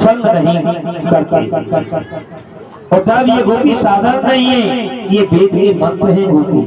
छल नहीं करते। और तब ये गोपी साधारण नहीं है, ये वेद के मंत्र हैं गोपी।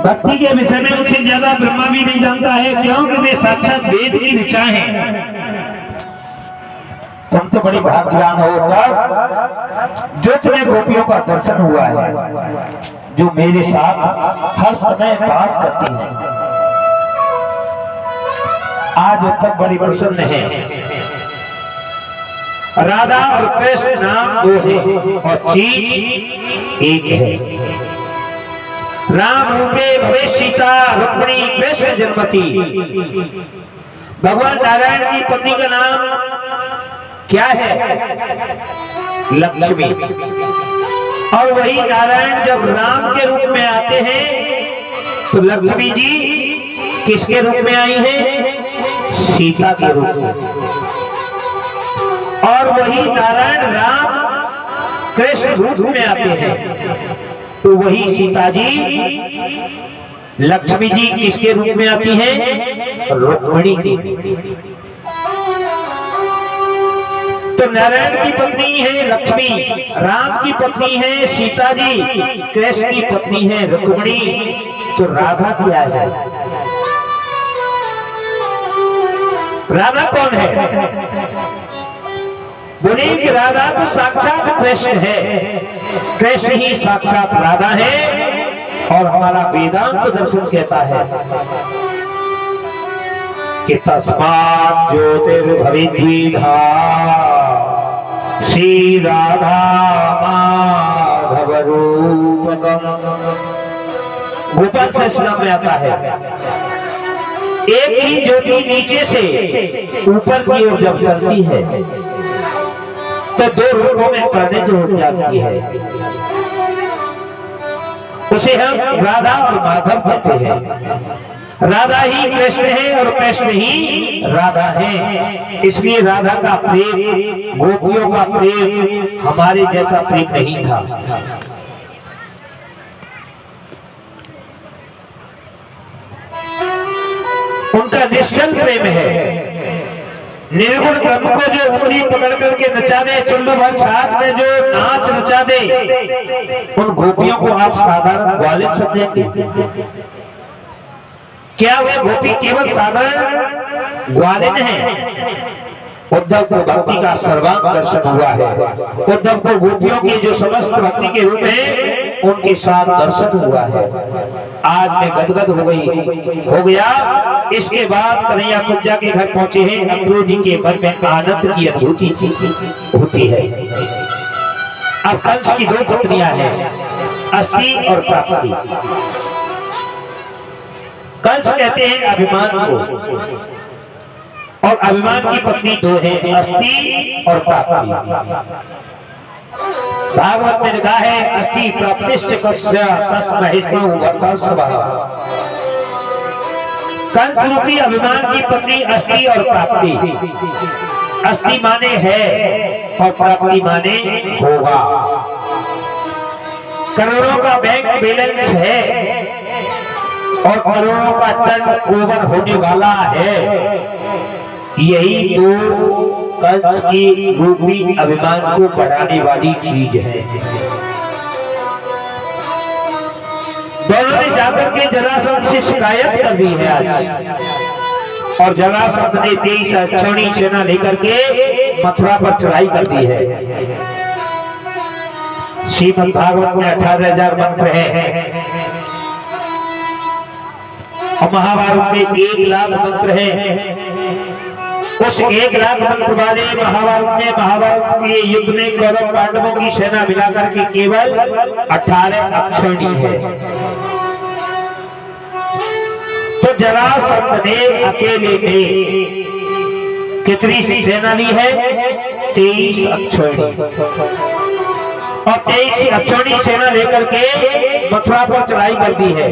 भक्ति के विषय में उनसे ज्यादा ब्रह्मा भी नहीं जानता है, क्योंकि वे साक्षात वेद की ऋचा हैं। तुम तो बड़ी भाग्यवान हो तब जो तुम्हें गोपियों का दर्शन हुआ है, जो मेरे साथ हर समय पास करती है। आज तक बड़ी प्रसन्न है। राधा और कृष्ण नाम दो है और चीज एक है। राम रूपे भवे सीता, रुक्मिणी कृष्ण जन्मती। भगवान नारायण की पत्नी का नाम क्या है? लक्ष्मी। और वही नारायण जब राम के रूप में आते हैं तो लक्ष्मी जी किसके रूप में आई हैं? सीता के रूप में। और वही नारायण राम कृष्ण रूप में आते हैं तो वही सीता जी लक्ष्मी जी किसके रूप में आती हैं? रुक्मिणी की। तो नारायण की पत्नी है लक्ष्मी, राम की पत्नी है सीता जी, कृष्ण की पत्नी है रुक्मिणी। तो राधा क्या है? राधा कौन है? बोले कि राधा तो साक्षात कृष्ण है, कृष्ण ही साक्षात राधा है। और हमारा वेदांत दर्शन कहता है कि तस्मात् ज्योतिर्भविद्विधा श्री राधा माधव रूपकम्। गोपाल सहस्रनाम में आता है, एक ही ज्योति नीचे से ऊपर की ओर जब चलती है तो दो रूपों में परिणत हो जाती है। उसे हम राधा और माधव कहते हैं। राधा ही कृष्ण है और कृष्ण ही राधा है। इसलिए राधा का प्रेम, गोपियों का प्रेम हमारे जैसा प्रेम नहीं था। उनका निश्चल प्रेम है। निर्गुण ब्रह्म को जो उंगली पकड़ करके नचा दे, चुल्लू भर छाछ में जो नाच नचा दे, उन गोपियों को आप साधारण ग्वालिन समझेंगे क्या? वे गोपी केवल साधारण ग्वालिन है। उद्धव को भक्ति का सर्वांग दर्शन हुआ है। उद्धव को गोपियों की जो समस्त भक्ति के रूप है उनके साथ दर्शन हुआ है। आज मैं गदगद हो गया। इसके बाद कन्हैया कुंजा के घर पहुंचे हैं। अक्रूर जी के मन में आनंद की अनुभूति होती है। अब कंस की दो पत्नियां हैं, अस्ति और प्राप्ति। कंस कहते हैं अभिमान को, और अभिमान की पत्नी दो है, अस्ति और प्राप्ति। भागवत में लिखा है अस्ति प्राप्तिश्च कस्य सस्महिष्णु वर्तस्वः। कंस रूपी अभिमान की पत्नी अस्ति और प्राप्ति। अस्ति माने है और प्राप्ति माने होगा। करोड़ों का बैंक बैलेंस है और करोड़ों का टर्न ओवर होने वाला है। यही तो कंस की रूपी अभिमान को बढ़ाने वाली चीज है। दोनों ने जाकर के जरासंध से शिकायत कर दी है आज। और जरासंध ने 23 अक्षौणी सेना लेकर के मथुरा पर चढ़ाई कर दी है। श्रीमद् भागवत में 18,000 मंत्र हैं और महाभारत में 1 लाख मंत्र हैं। उस 1 लाख मंत्र वाले महाभारत के युद्ध में कौरव पांडवों की सेना मिलाकर के केवल 18 अक्षौणी है। तो जरासंध ने अकेले ने कितनी सेना ली है? 23 अक्षौणी। और 23 अक्षौणी सेना लेकर के मथुरा पर चढ़ाई कर दी है।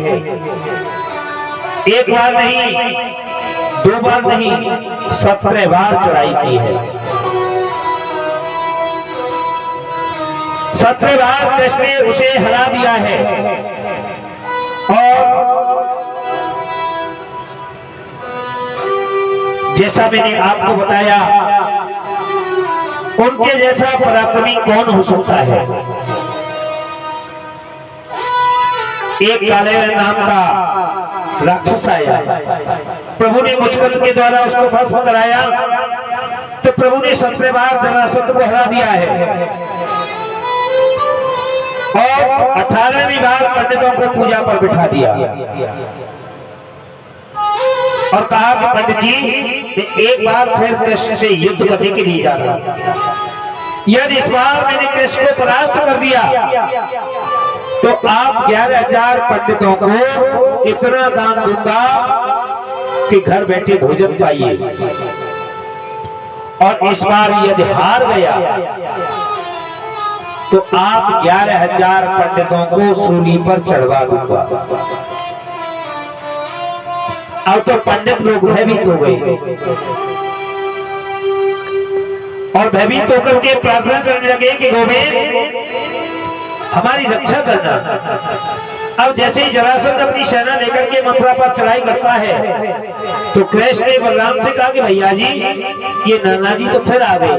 एक बार नहीं, 2 बार नहीं, 17 बार चढ़ाई की है। 17 बार कृष्ण ने उसे हरा दिया है। और जैसा मैंने आपको बताया, उनके जैसा पराक्रमी कौन हो सकता है। एक काले नाम का राक्षस आया, प्रभु ने मुचकंद के द्वारा उसको भस्म कराया, तो प्रभु ने 17 बार जरासंध को हरा दिया है और 18वीं बार पंडितों को पूजा पर बिठा दिया और कहा कि पंडित जी एक बार फिर कृष्ण से युद्ध करने के लिए जा रहा हूं, यदि इस बार मैंने कृष्ण को परास्त कर दिया तो आप 11,000 पंडितों को इतना दान दूंगा कि घर बैठे भोजन पाइए, और इस बार यदि हार गया तो आप 11,000 पंडितों को सूली पर चढ़वा दूंगा। अब तो पंडित लोग भयभीत हो गए और भयभीत होकर के प्रार्थना करने लगे कि गोविंद हमारी रक्षा करना। अब जैसे ही जरासंध अपनी सेना लेकर के मथुरा पर चढ़ाई करता है तो कृष्ण ने बलराम से कहा कि भैया जी ये नाना जी तो फिर आ गए।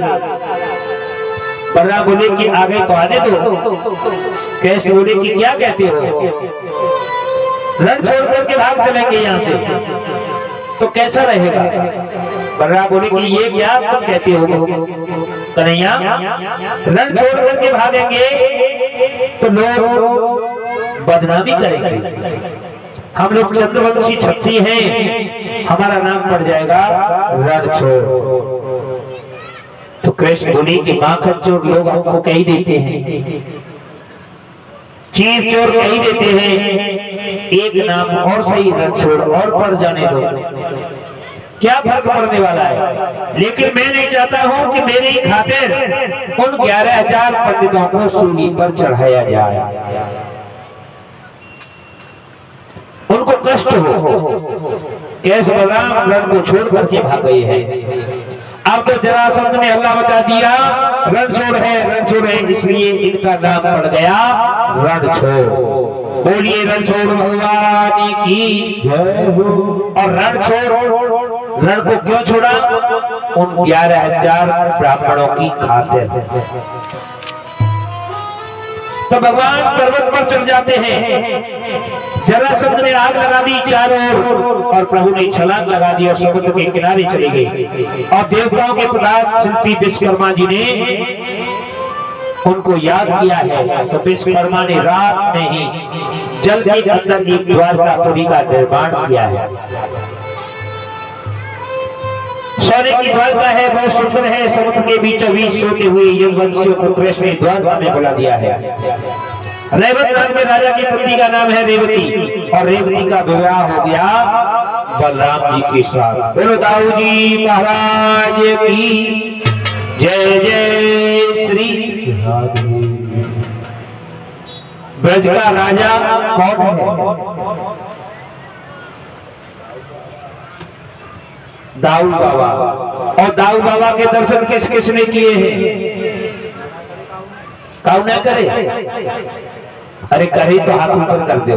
बलराम बोले कि आ गए तो आने दो। कृष्ण बोले कि क्या कहते हो, रण छोड़ करके भाग चलेंगे यहाँ से तो कैसा रहेगा। बलराम बोले कि ये क्या तुम कहते हो कन्हैया, रण छोड़ करके भागेंगे तो लोग बदनामी करेंगे, हम लोग चंद्रवंशी क्षत्रिय हैं, हमारा नाम पड़ जाएगा रण छोड़। तो कृष्ण बोले कि माखन चोर लोग हमको कह ही देते हैं, चीर चोर कह ही देते हैं, एक नाम और सही रण छोड़ और पड़ जाने दो, क्या फर्क पड़ने वाला है। लेकिन मैं नहीं चाहता हूं कि मेरी खातिर उन 11,000 पंडितों को सूली पर चढ़ाया जाए, उनको कष्ट हो। कैसे बलराम रण को छोड़ करके भाग गए हैं। अब तो जरासंध ने हल्ला मचा दिया, रणछोड़ है इसलिए इनका नाम पड़ गया रणछोड़। बोलिए रणछोड़ भगवान की जय हो। और रण को क्यों छोड़ा, उन 11,000 ब्राह्मणों की खातिर। तो भगवान पर्वत पर चढ़ जाते हैं, जरासंध ने आग लगा दी चारों ओर और प्रभु ने छलांग लगा दी और समुद्र के किनारे चले गए। और देवताओं के प्रधान शिल्पी विश्वकर्मा जी ने उनको याद किया है, तो विश्वकर्मा ने रात में ही जल के अंदर एक द्वारकापुरी का निर्माण किया है। सोने की द्वारका है, बहुत सुंदर है, समुद्र के बीचों बीच सोते हुए यदुवंशियों को कृष्ण ने द्वारका में बुला दिया है। रेवत नाम के राजा की पुत्री का नाम है रेवती, और रेवती का विवाह हो गया बलराम जी के साथ। बोलो दाऊ जी महाराज की जय जय श्री। ब्रज का राजा कौन है? दाऊ बाबा। और दाऊ बाबा के दर्शन किस किसने किए हैं? कौन ना करे? अरे करे तो हाथ ऊपर कर दो,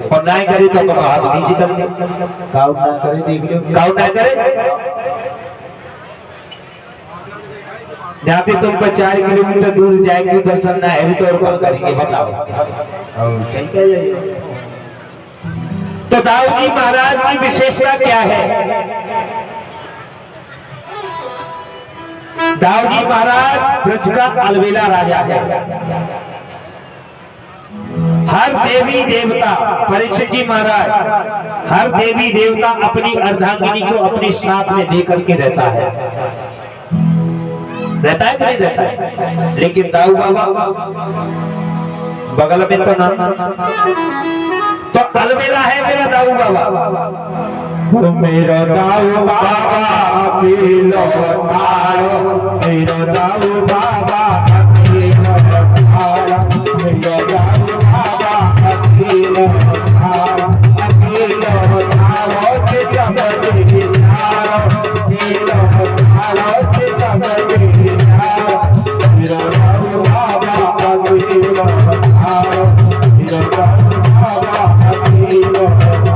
और ना करे तो हाथ नीचे कर दो। कौन ना करे देख लो, कौन ना करे। जाते तुम पर 4 किलोमीटर दूर जाएंगे, दर्शन ना है तो और कौन करेंगे बताओ। सही कह रहे हो। तो दाऊ जी महाराज की विशेषता क्या है? दाऊ जी महाराज ब्रज का अलवेला राजा है। हर देवी देवता, परीक्षित जी महाराज, हर देवी देवता अपनी अर्धांगिनी को अपने साथ में लेकर के रहता है कि नहीं रहता है? लेकिन दाऊ बाबा बगल में तो ना, तो अलवेला है मेरा दाऊ बाबा। तो मेरा दाऊ बाबा अकेलो ठाड़ो, मेरा दाऊ बाबा अकेलो ठाड़ो, मेरा दाऊ बाबा अकेलो ठाड़ो, अकेलो ठाड़ो के सबके ठाड़ो, अकेलो ठाड़ो के सबके ठाड़ो, मेरा दाऊ बाबा अकेलो ठाड़ो, मेरा दाऊ बाबा अकेलो ठाड़ो।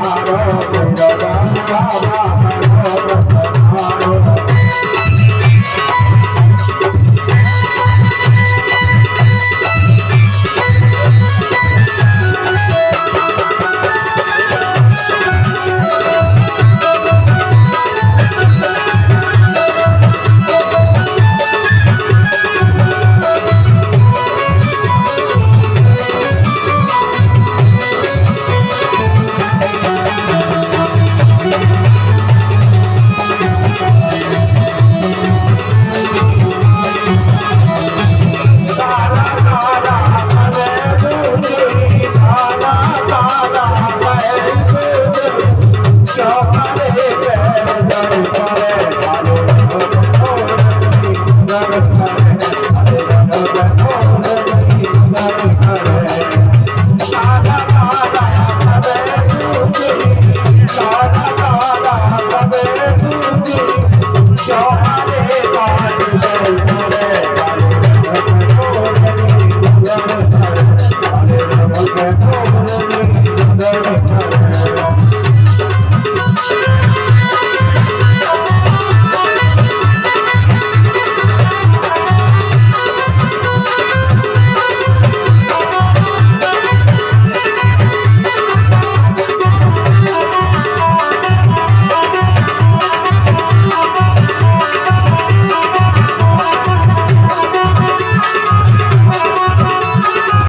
Hare